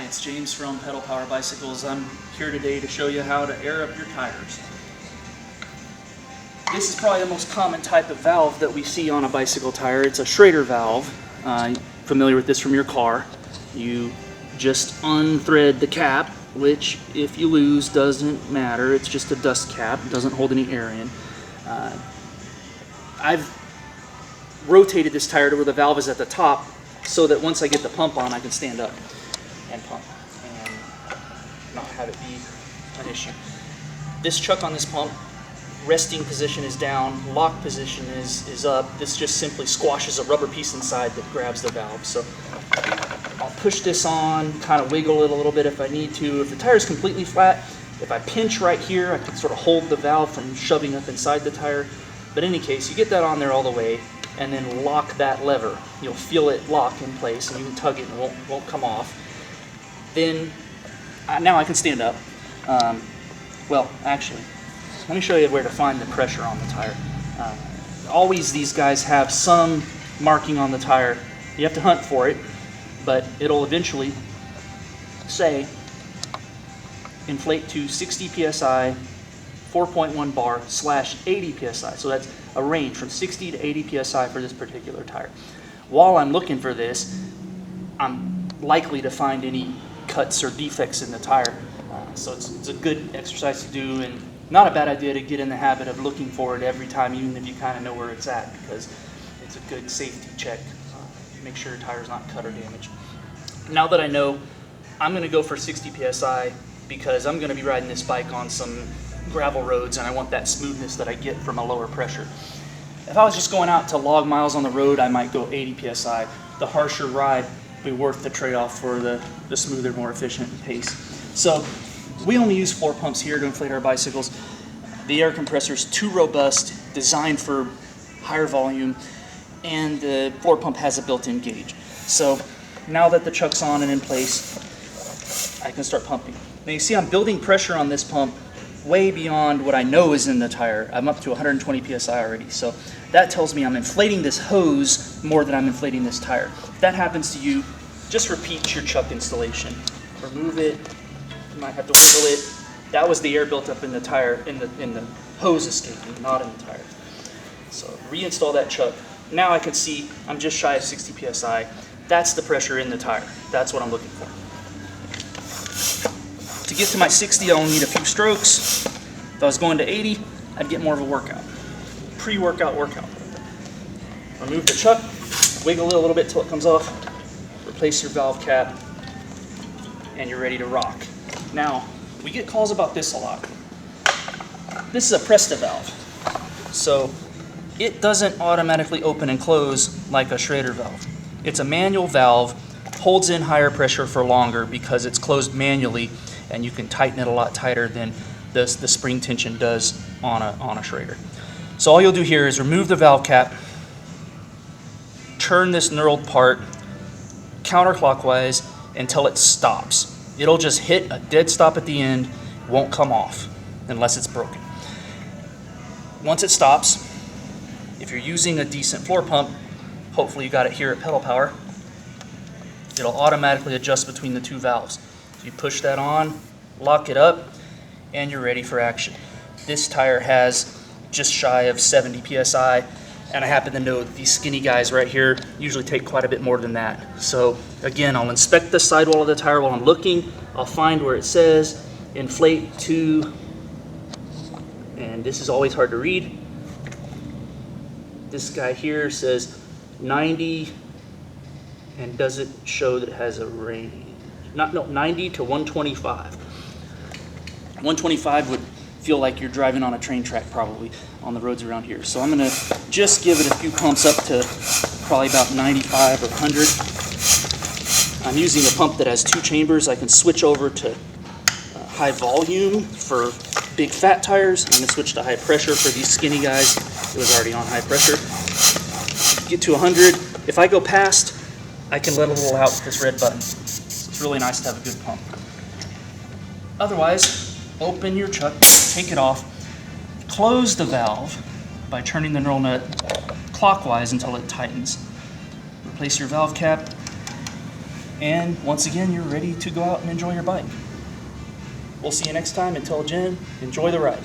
Hi, it's James from Pedal Power Bicycles. I'm here today to show you how to air up your tires. This is probably the most common type of valve that we see on a bicycle tire. It's a Schrader valve. Familiar with this from your car. You just unthread the cap, which if you lose doesn't matter. It's just a dust cap. It doesn't hold any air in. I've rotated this tire to where the valve is at the top so that once I get the pump on, I can stand up and pump and not have it be an issue. This chuck on this pump, resting position is down, lock position is up. This just simply squashes a rubber piece inside that grabs the valve. So I'll push this on, kind of wiggle it a little bit if I need to. If the tire is completely flat, if I pinch right here, I can sort of hold the valve from shoving up inside the tire. But in any case, you get that on there all the way and then lock that lever. You'll feel it lock in place and you can tug it and it won't come off. Then, now I can stand up. Well, actually, let me show you where to find the pressure on the tire. Always these guys have some marking on the tire. You have to hunt for it, but it'll eventually say inflate to 60 psi, 4.1 bar / 80 psi. So that's a range from 60 to 80 psi for this particular tire. While I'm looking for this, I'm likely to find any cuts or defects in the tire. So it's a good exercise to do and not a bad idea to get in the habit of looking for it every time, even if you kind of know where it's at, because it's a good safety check. Make sure your tire's not cut or damaged. Now that I know, I'm going to go for 60 psi because I'm going to be riding this bike on some gravel roads and I want that smoothness that I get from a lower pressure. If I was just going out to log miles on the road, I might go 80 psi. The harsher ride would be worth the trade-off for the smoother, more efficient pace. So we only use floor pumps here to inflate our bicycles. The air compressor is too robust, designed for higher volume, and the floor pump has a built-in gauge. So now that the chuck's on and in place, I can start pumping. Now you see I'm building pressure on this pump way beyond what I know is in the tire. I'm up to 120 psi already. So that tells me I'm inflating this hose more than I'm inflating this tire. If that happens to you, just repeat your chuck installation. Remove it. You might have to wiggle it. That was the air built up in the tire, in the hose escaping, not in the tire. So reinstall that chuck. Now I can see I'm just shy of 60 psi. That's the pressure in the tire. That's what I'm looking for. To get to my 60, I'll need a few strokes. If I was going to 80, I'd get more of a workout. Pre-workout workout. Remove the chuck, wiggle it a little bit till it comes off, replace your valve cap, and you're ready to rock. Now, we get calls about this a lot. This is a Presta valve. So it doesn't automatically open and close like a Schrader valve. It's a manual valve, holds in higher pressure for longer because it's closed manually, and you can tighten it a lot tighter than the spring tension does on a Schrader. So all you'll do here is remove the valve cap, turn this knurled part counterclockwise until it stops. It'll just hit a dead stop at the end, won't come off unless it's broken. Once it stops, if you're using a decent floor pump, hopefully you got it here at Pedal Power, it'll automatically adjust between the two valves. So you push that on, lock it up, and you're ready for action. This tire has just shy of 70 psi, and I happen to know that these skinny guys right here usually take quite a bit more than that. So again, I'll inspect the sidewall of the tire while I'm looking. I'll find where it says inflate to, and this is always hard to read. This guy here says 90, and does it show that it has a range? 90 to 125. 125 would feel like you're driving on a train track probably on the roads around here. So I'm going to just give it a few pumps up to probably about 95 or 100. I'm using a pump that has 2 chambers. I can switch over to high volume for big fat tires. I'm going to switch to high pressure for these skinny guys. It was already on high pressure. Get to 100. If I go past, I can let a little out with this red button. So it's really nice to have a good pump. Otherwise, open your chuck, take it off, close the valve by turning the knurl nut clockwise until it tightens. Replace your valve cap, And once again, you're ready to go out and enjoy your bike. We'll see you next time. Until then, enjoy the ride.